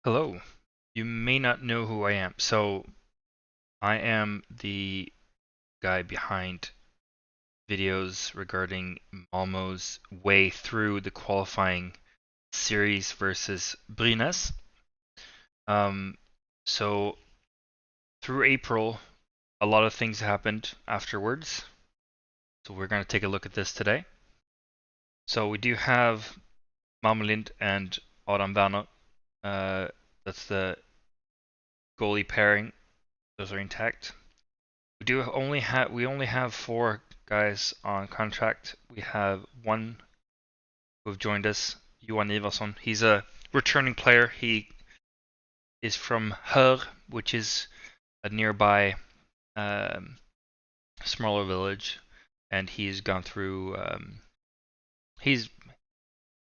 Hello. You may not know who I am. So, I am the guy behind videos regarding Malmo's way through the qualifying series versus Brynäs. Um, so, through April, a lot of things happened afterwards. So, we're going to take a look at this today. So, we do have Malmö Lind and Adam Werner. That's the goalie pairing. Those are intact. We only have four guys on contract. We have one who have joined us, Johan Ivarsson. He's a returning player. He is from Hör, which is a nearby um, smaller village, and he's gone through. He's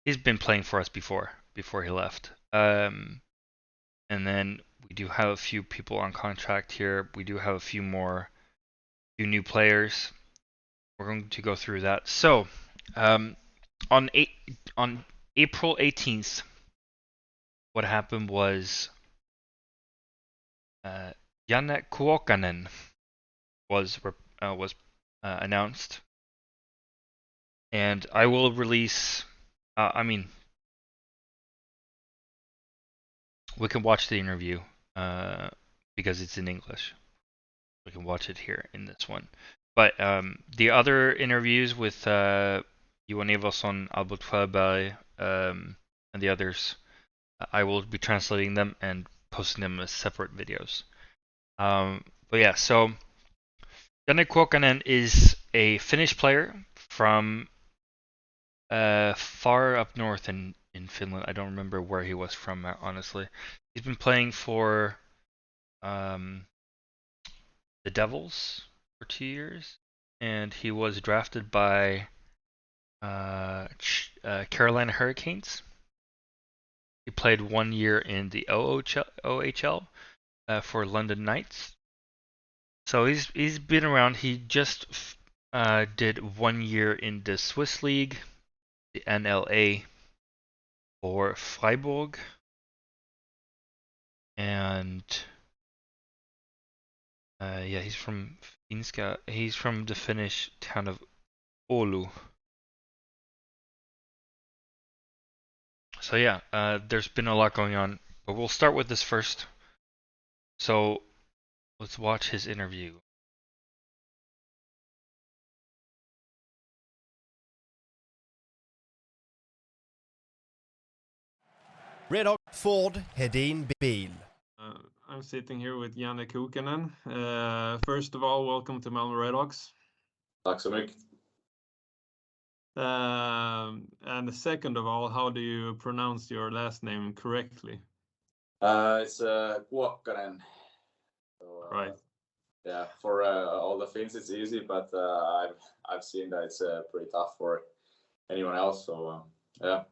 he's been playing for us before he left. And then we do have a few people on contract here. We do have a few new players. We're going to go through that. So, um, on April 18th, what happened was Janne Kuokkanen was announced, and I will release. I mean, we can watch the interview because it's in English. We can watch it here in this one. But the other interviews with Johan Everson, Albert Sjöberg, and the others, I will be translating them and posting them as separate videos. But yeah, so Janne Kuokkanen is a Finnish player from far up north in Finland. I don't remember where he was from, honestly. He's been playing for um, the Devils for 2 years, and he was drafted by Carolina Hurricanes. He played 1 year in the OHL for London Knights. So he's been around. He just did 1 year in the Swiss League, the NLA for Freiburg, and yeah, he's from Finska. He's from the Finnish town of Oulu. So yeah, there's been a lot going on, but we'll start with this first. So let's watch his interview. Redhawks Ford Hedin Bil. I'm sitting here with Janne Kuokkanen. First of all, welcome to Malmö Redhawks. Tack så mycket. And second of all, how do you pronounce your last name correctly? It's Kuokkanen. So, right. Yeah, for all the Finns it's easy, but I've seen that it's pretty tough for anyone else. So yeah.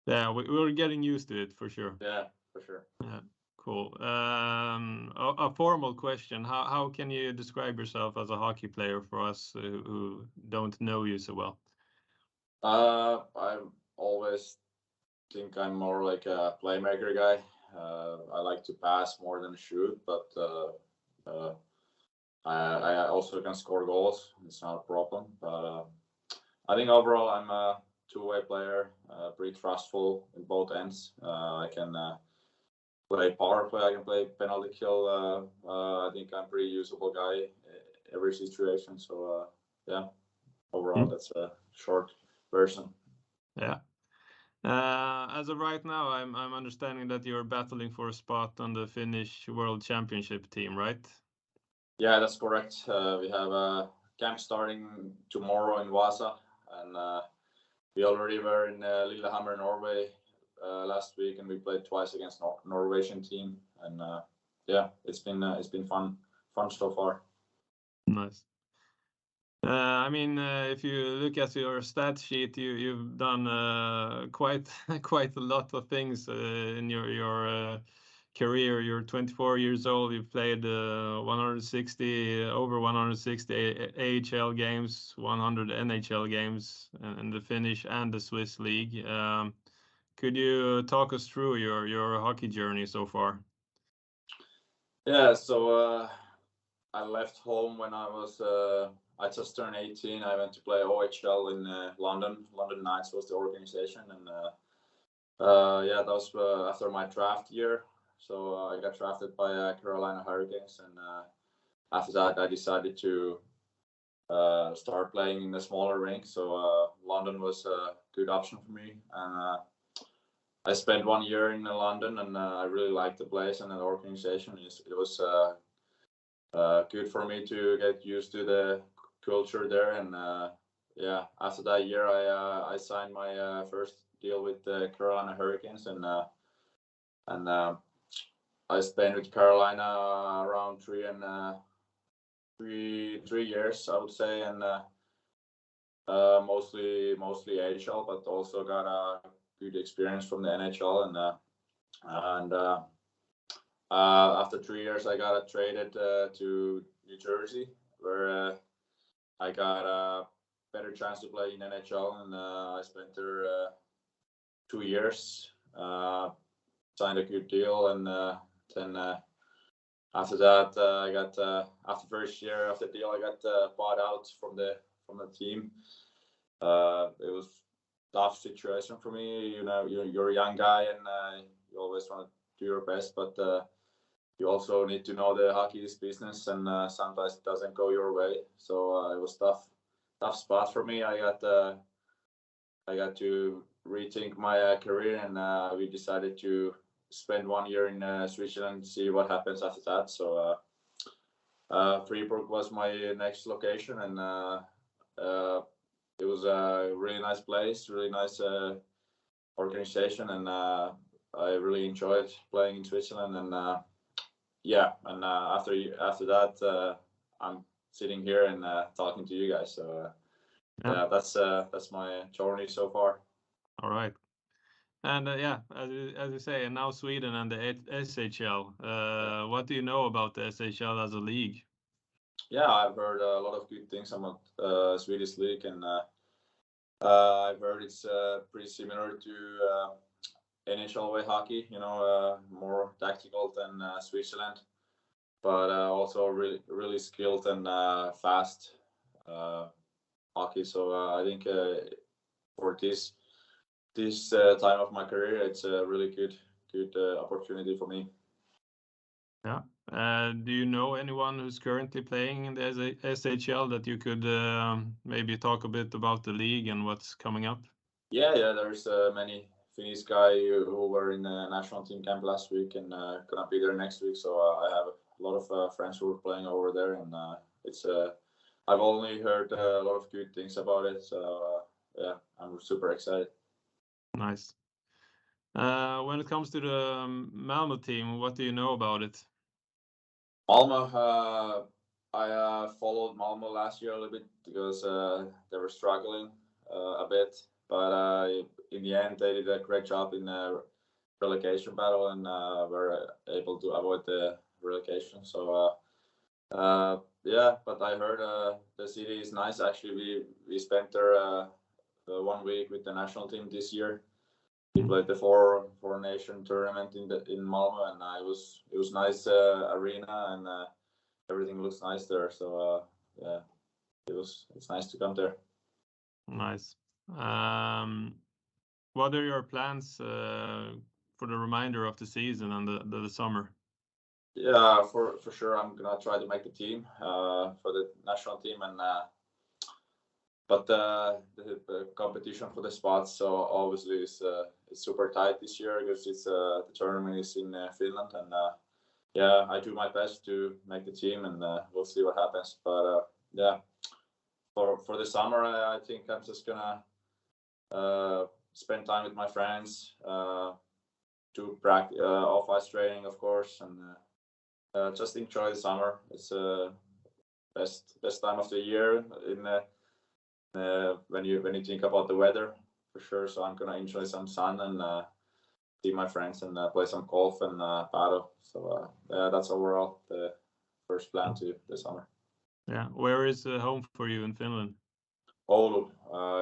Yeah, we're getting used to it for sure. Yeah, for sure. Yeah, cool. A formal question: How can you describe yourself as a hockey player for us who don't know you so well? I always think I'm more like a playmaker guy. I like to pass more than shoot, but I also can score goals. It's not a problem. But I think overall I'm a two-way player, pretty trustful in both ends. I can play power play. I can play penalty kill. I think I'm pretty usable guy every situation. So yeah, overall that's a short version. Yeah. As of right now, I'm understanding that you're battling for a spot on the Finnish World Championship team, right? Yeah, that's correct. We have a camp starting tomorrow in Vasa, and we already were in Lillehammer, Norway last week, and we played twice against Norwegian team, and yeah, it's been fun so far. Nice. I mean, if you look at your stat sheet, you've done quite a lot of things in your career. You're 24 years old. You've played over 160 AHL games, 100 NHL games, in the Finnish and the Swiss league. Could you talk us through your hockey journey so far? Yeah, so I left home when I just turned 18. I went to play OHL in London. London Knights was the organization, and yeah, that was after my draft year. So I got drafted by Carolina Hurricanes, and after that, I decided to start playing in a smaller rink. So London was a good option for me, and I spent 1 year in London, and I really liked the place and the organization. It was good for me to get used to the culture there, and yeah, after that year, I signed my first deal with the Carolina Hurricanes, and I spent with Carolina around 3 years, I would say, and mostly AHL, but also got a good experience from the NHL, and after 3 years, I got traded to New Jersey, where I got a better chance to play in NHL, and I spent there 2 years. Signed a good deal, and then after that, I got after first year of the deal, I got bought out from the team. It was tough situation for me. You know, you're a young guy, and you always want to do your best, but you also need to know the hockey is business, and sometimes it doesn't go your way. So it was tough spot for me. I got to rethink my career, and we decided to spend 1 year in Switzerland, see what happens after that. So Fribourg was my next location, and it was a really nice place, really nice organization, and I really enjoyed playing in Switzerland. And yeah, and after that, I'm sitting here and talking to you guys. So yeah, that's my journey so far. All right. And yeah, as you say, and now Sweden and the SHL. What do you know about the SHL as a league? Yeah, I've heard a lot of good things about Swedish league, and I've heard it's pretty similar to NHL way hockey. You know, more tactical than Switzerland, but also really skilled and fast hockey. So I think for this time of my career, it's a really good opportunity for me. Yeah. Do you know anyone who's currently playing in the SHL that you could maybe talk a bit about the league and what's coming up? Yeah. There's many Finnish guy who were in the national team camp last week and gonna be there next week. So I have a lot of friends who are playing over there, and it's I've only heard a lot of good things about it. So yeah, I'm super excited. Nice. When it comes to the Malmo team, what do you know about it? Malmo, I followed Malmo last year a little bit because they were struggling a bit, but in the end they did a great job in the relegation battle and were able to avoid the relegation. So yeah, but I heard the city is nice. Actually, we spent there 1 week with the national team this year. We played the four nation tournament in Malmo, and it was nice arena, and everything looks nice there. So yeah, it's nice to come there. Nice. What are your plans for the remainder of the season and the summer? Yeah, for sure, I'm gonna try to make the team for the national team, and but the competition for the spots, so obviously it's super tight this year because it's the tournament is in Finland, and yeah, I do my best to make the team, and we'll see what happens. But yeah, for the summer, I think I'm just gonna spend time with my friends, do practice, off ice training, of course, and just enjoy the summer. It's best time of the year in when you think about the weather, for sure. So I'm gonna enjoy some sun and see my friends and play some golf and paddle. So yeah, that's overall the first plan to the summer. Yeah. Where is home for you in Finland? Oulu.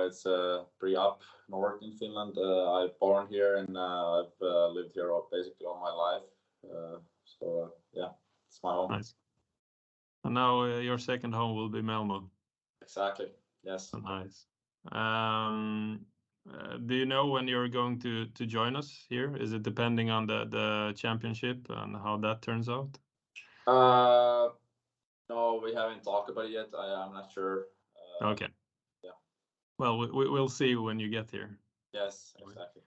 It's pretty up north in Finland. I'm born here and I've lived here basically all my life. So yeah, it's my home. Nice. And now your second home will be Malmo. Exactly. Yes. Nice. Do you know when you're going to join us here? Is it depending on the championship and how that turns out? No, we haven't talked about it yet. I'm not sure. Okay. Yeah. Well, we'll see when you get here. Yes, exactly.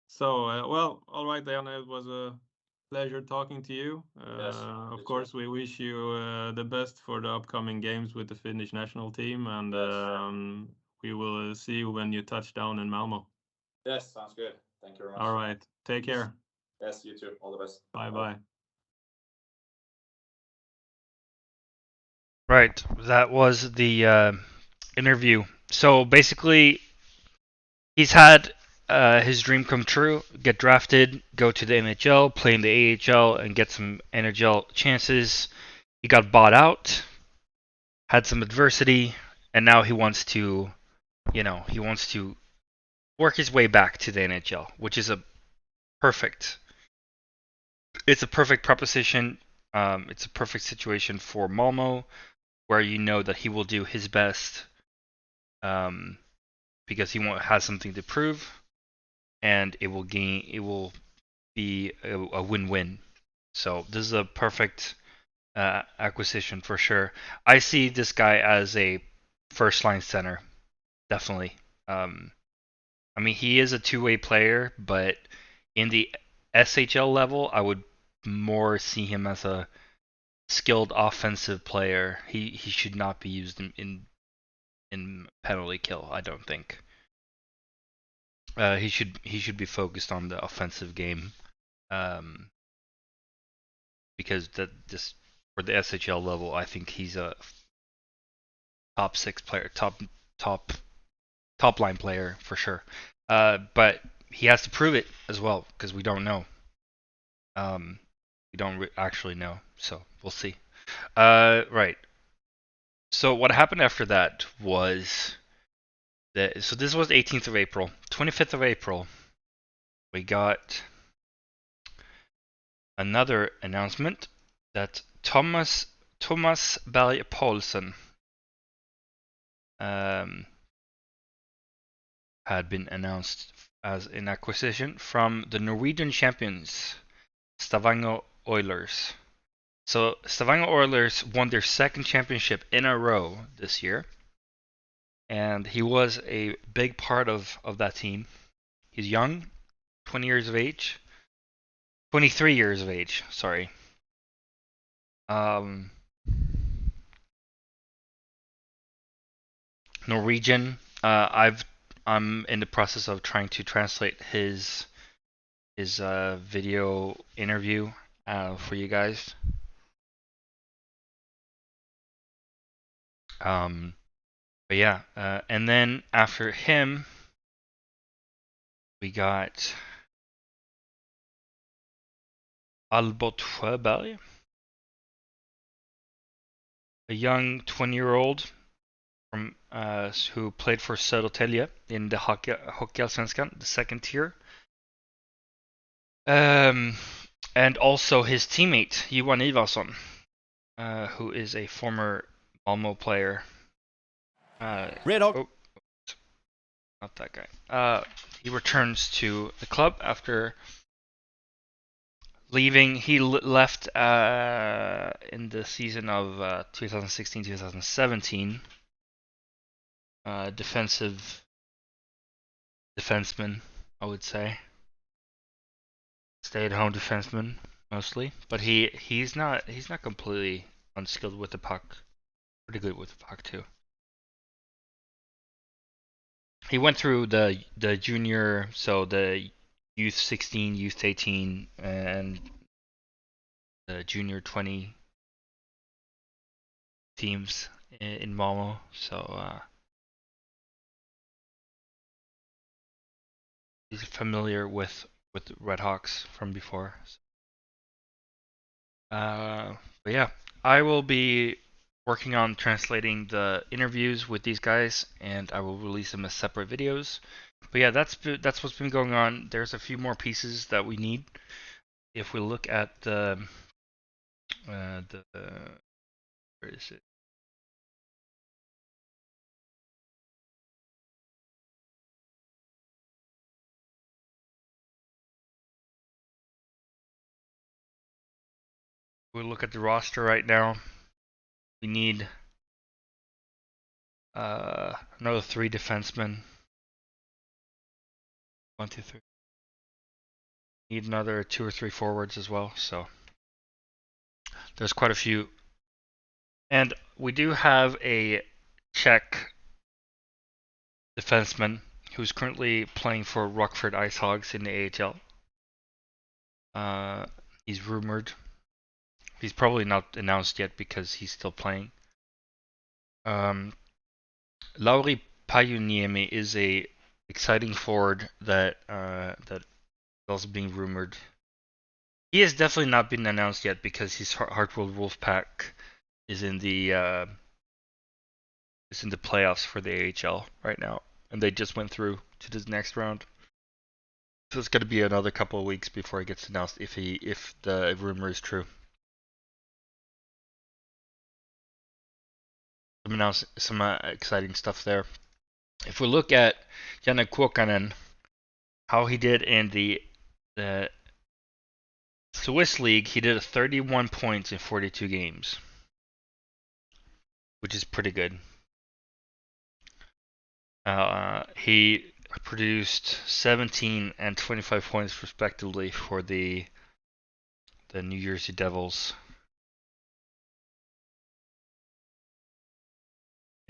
So, well, all right, Janne, it was a pleasure talking to you. Yes, Of course, we wish you the best for the upcoming games with the Finnish national team, and Yes. we will see you when you touch down in Malmo. Yes, sounds good. Thank you very much. All right, take care. Yes, you too. All the best. Bye. Right, that was the interview. So basically, he's had his dream come true: get drafted, go to the NHL, play in the AHL, and get some NHL chances. He got bought out, had some adversity, and now he wants to, he wants to work his way back to the NHL, which is perfect. It's a perfect proposition. It's a perfect situation for Malmo, where you know that he will do his best, because he has something to prove, and it will be a win-win. So this is a perfect acquisition for sure. I see this guy as a first-line center, definitely. I mean, he is a two-way player, but in the SHL level, I would more see him as a skilled offensive player. He should not be used in penalty kill, I don't think. He should be focused on the offensive game, because that just for the SHL level, I think he's a top 6 player, top line player for sure. But he has to prove it as well, because we don't know. We don't actually know, so we'll see. Right. So what happened after that was that. So this was 18th of April. 25th of April, we got another announcement that Thomas Berg Paulsen had been announced as an acquisition from the Norwegian champions, Stavanger Oilers. So Stavanger Oilers won their second championship in a row this year, and he was a big part of that team. He's young, 20 years of age, 23 years of age. Sorry. Norwegian. I'm in the process of trying to translate his video interview for you guys. But yeah, and then after him, we got Albert Sjöberg, a young 20-year-old from who played for Södertälje in the Hockeyallsvenskan, the second tier. And also his teammate Johan Ivarsson, who is a former Malmo player. Redhawks. Oh, not that guy. He returns to the club after leaving. He left in the season of 2016-2017. Defenseman, I would say. Stay-at-home defenseman mostly, but he's not completely unskilled with the puck. Pretty good with the puck too. He went through the junior, so the youth 16, youth 18, and the junior 20 teams in Malmo. So he's familiar with Redhawks from before. But yeah, I will be working on translating the interviews with these guys, and I will release them as separate videos. But yeah, that's what's been going on. There's a few more pieces that we need. If we look at the where is it? We look at the roster right now. We need another 3 defensemen. 1, 2, 3. Need another 2 or 3 forwards as well. So there's quite a few. And we do have a Czech defenseman who's currently playing for Rockford Ice Hogs in the AHL. He's rumored. He's probably not announced yet because he's still playing. Lauri Pajuniemi is a exciting forward that is also being rumored. He has definitely not been announced yet because his Hartwell Wolfpack is in the playoffs for the AHL right now, and they just went through to the next round. So it's going to be another couple of weeks before it gets announced if the rumor is true. Some exciting stuff there. If we look at Janne Kuokkanen, how he did in the Swiss League, he did 31 points in 42 games, which is pretty good. He produced 17 and 25 points respectively for the New Jersey Devils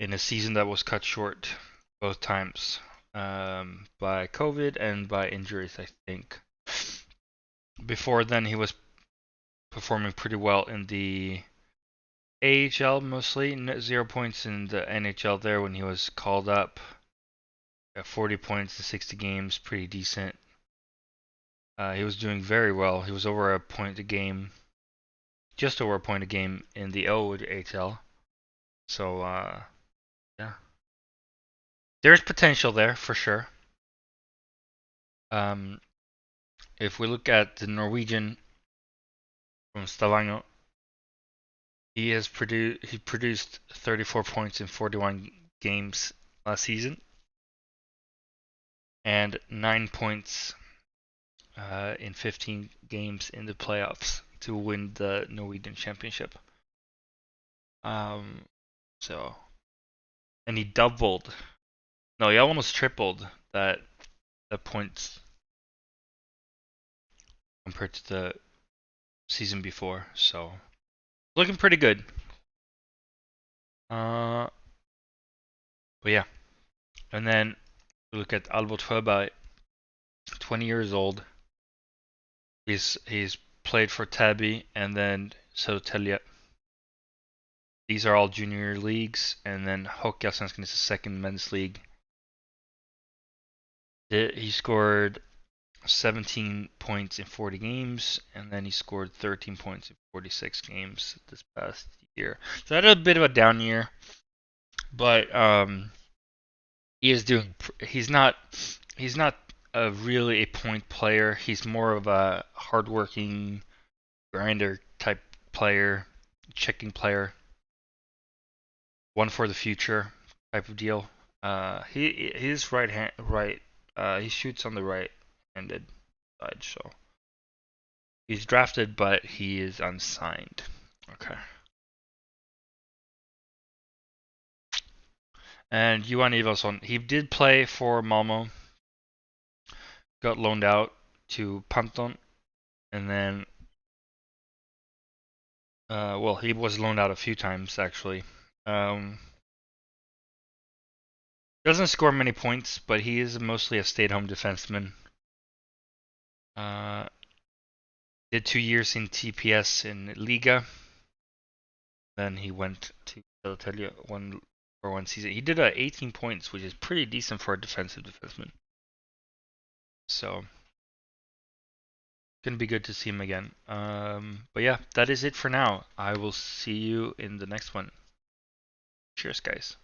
in a season that was cut short both times by COVID and by injuries, I think. Before then, he was performing pretty well in the AHL mostly, 0 points in the NHL there when he was called up. Got 40 points in 60 games, pretty decent. He was doing very well. He was over a point a game, just over a point a game in the OHL. So, yeah. There's potential there for sure. If we look at the Norwegian from Stavanger, he produced 34 points in 41 games last season, and 9 points in 15 games in the playoffs to win the Norwegian Championship. So, and he doubled. No, he almost tripled the points compared to the season before. So, looking pretty good. But yeah, and then we look at Albert Sjöberg, 20 years old. He's played for Täby and then Södertälje. These are all junior leagues, and then Hockeyallsvenskan is the second men's league. He scored 17 points in 40 games, and then he scored 13 points in 46 games this past year. So that had a bit of a down year, but he's not really a point player. He's more of a hardworking grinder type player, checking player, one for the future type of deal. He's he shoots on the right-handed side, so he's drafted, but he is unsigned. Okay. And Johan Ivarsson, he did play for Malmo, got loaned out to Panton, and then well, he was loaned out a few times actually. Doesn't score many points, but he is mostly a stay-at-home defenseman. Did 2 years in TPS in Liga. Then he went to Södertälje for one season. He did 18 points, which is pretty decent for a defensive defenseman. So, gonna be good to see him again. But yeah, that is it for now. I will see you in the next one. Cheers, guys.